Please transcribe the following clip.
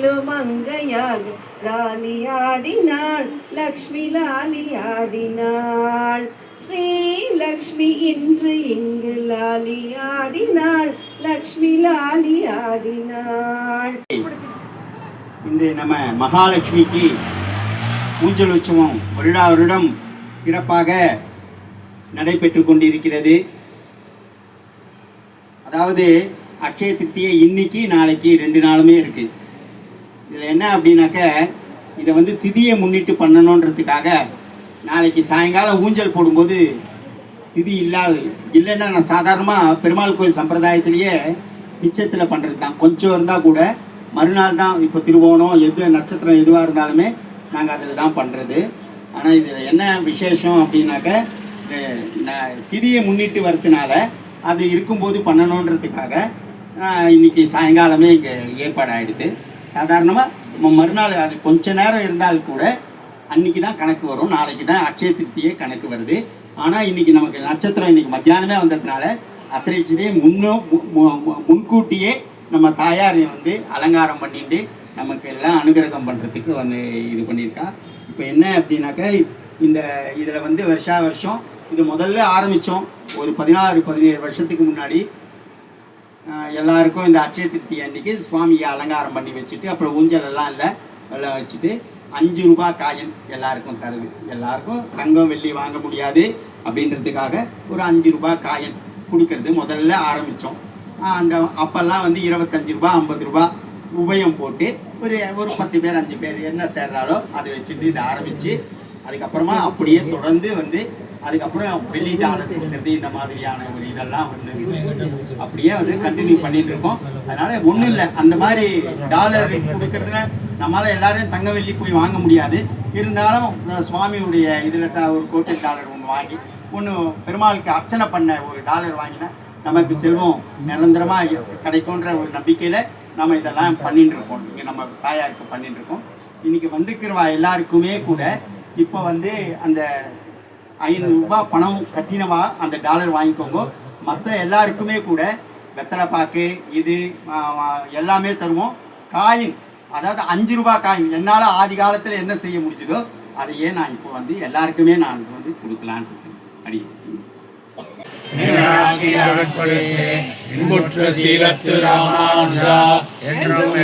வேலு மங்கையாக லாலியாடினாள், லக்ஷ்மி லாலியாடினாள். ஸ்ரீலக்ஷ்மி இன்று இங்கு லாலியாடினாள், லக்ஷ்மி லாலியாடினாள். இந்த நம்ம மகாலட்சுமிக்கு ஊஞ்சல் உற்சவம் வருடா வருடம் சிறப்பாக நடைபெற்று கொண்டிருக்கிறது. அதாவது அக்ஷய திருத்தியை இன்னைக்கு நாளைக்கு 2 நாளுமே இருக்கு. இதில் என்ன அப்படின்னாக்க இதை வந்து திதியை முன்னிட்டு பண்ணணுன்றதுக்காக நாளைக்கு சாயங்காலம் ஊஞ்சல் போடும்போது திதி இல்லைன்னா நான் சாதாரணமாக பெருமாள் கோயில் சம்பிரதாயத்திலேயே மிச்சத்தில் பண்ணுறது தான். கொஞ்சம் இருந்தால் கூட மறுநாள் தான், இப்போ திருவோணம் எது நட்சத்திரம் எதுவாக இருந்தாலுமே நாங்கள் அதில் தான் பண்ணுறது. ஆனால் இதில் என்ன விசேஷம் அப்படின்னாக்க திதியை முன்னிட்டு வரதுனால அது இருக்கும்போது பண்ணணுன்றதுக்காக இன்னைக்கு சாயங்காலமே இங்கே ஏற்பாடு ஆகிடுது. சாதாரணமாக மறுநாள் அது கொஞ்ச நேரம் இருந்தால் கூட அன்றைக்கி தான் கணக்கு வரும், நாளைக்கு தான் அக்ஷய திருத்தியே கணக்கு வருது. ஆனால் இன்றைக்கி நமக்கு நட்சத்திரம் இன்றைக்கி மத்தியானமே வந்ததுனால அத்திரைச்சிலே முன்கூட்டியே நம்ம தாயாரை வந்து அலங்காரம் பண்ணிட்டு நமக்கு எல்லாம் அனுகிரகம் பண்ணுறதுக்கு வந்து இது பண்ணியிருக்கா. இப்போ என்ன அப்படின்னாக்க இந்த இதில் வந்து வருஷா வருஷம் இது முதல்ல ஆரம்பித்தோம் ஒரு 16-17 வருஷத்துக்கு முன்னாடி. எல்லாருக்கும் இந்த அக்ஷய திருத்தி அன்றைக்கி சுவாமியை அலங்காரம் பண்ணி வச்சுட்டு அப்புறம் ஊஞ்சல் எல்லாம் எல்லாம் வச்சுட்டு 5 ரூபாய் காயின் எல்லாருக்கும் தருது. எல்லாருக்கும் தங்கம் வெள்ளி வாங்க முடியாது அப்படின்றதுக்காக ஒரு 5 ரூபாய் காயின் கொடுக்கறது முதல்ல ஆரம்பித்தோம். அந்த அப்போல்லாம் வந்து 25 ரூபா 50 ரூபா உபயம் போட்டு ஒரு 10 பேர் 5 பேர் என்ன சேர்றாலோ அதை வச்சுட்டு இதை ஆரம்பித்து அதுக்கப்புறமா அப்படியே தொடர்ந்து வந்து அதுக்கப்புறம் வெள்ளி டாலர் கொடுக்கறது இந்த மாதிரியான ஒரு இதெல்லாம் வந்து அப்படியே வந்து கண்டினியூ பண்ணிட்டு இருக்கோம். அதனால ஒன்றும் இல்லை, அந்த மாதிரி டாலர் கொடுக்கறதுல நம்மளால எல்லாரையும் தங்க வெள்ளி போய் வாங்க முடியாது. இருந்தாலும் சுவாமியுடைய இதில் ஒரு கோட்டை டாலர் ஒன்று வாங்கி ஒன்று பெருமாளுக்கு அர்ச்சனை பண்ண ஒரு டாலர் வாங்கினா நமக்கு செல்வம் நிரந்தரமாக கிடைக்கும்ன்ற ஒரு நம்பிக்கையில் நம்ம இதெல்லாம் பண்ணிட்டு இருக்கோம். இங்கே நம்ம தாயாருக்கு பண்ணிட்டு இருக்கோம். இன்னைக்கு வந்துக்கிறவா எல்லாருக்குமே கூட இப்போ வந்து அந்த 500 ரூபாய் பணம் கட்டினவா அந்த டாலர் வாங்கிக்கோங்க. மற்ற எல்லாருக்குமே கூட வெத்தலை பாக்கு இது எல்லாமே தருவோம். காயின், அதாவது 5 ரூபாய் காயின் என்னால் ஆதி காலத்தில் என்ன செய்ய முடிஞ்சதோ அதையே நான் இப்போ வந்து எல்லாருக்குமே நான் வந்து கொடுக்கலான்னு அடி இன்புற்ற சீலத்து ராமானுஜா என்றும்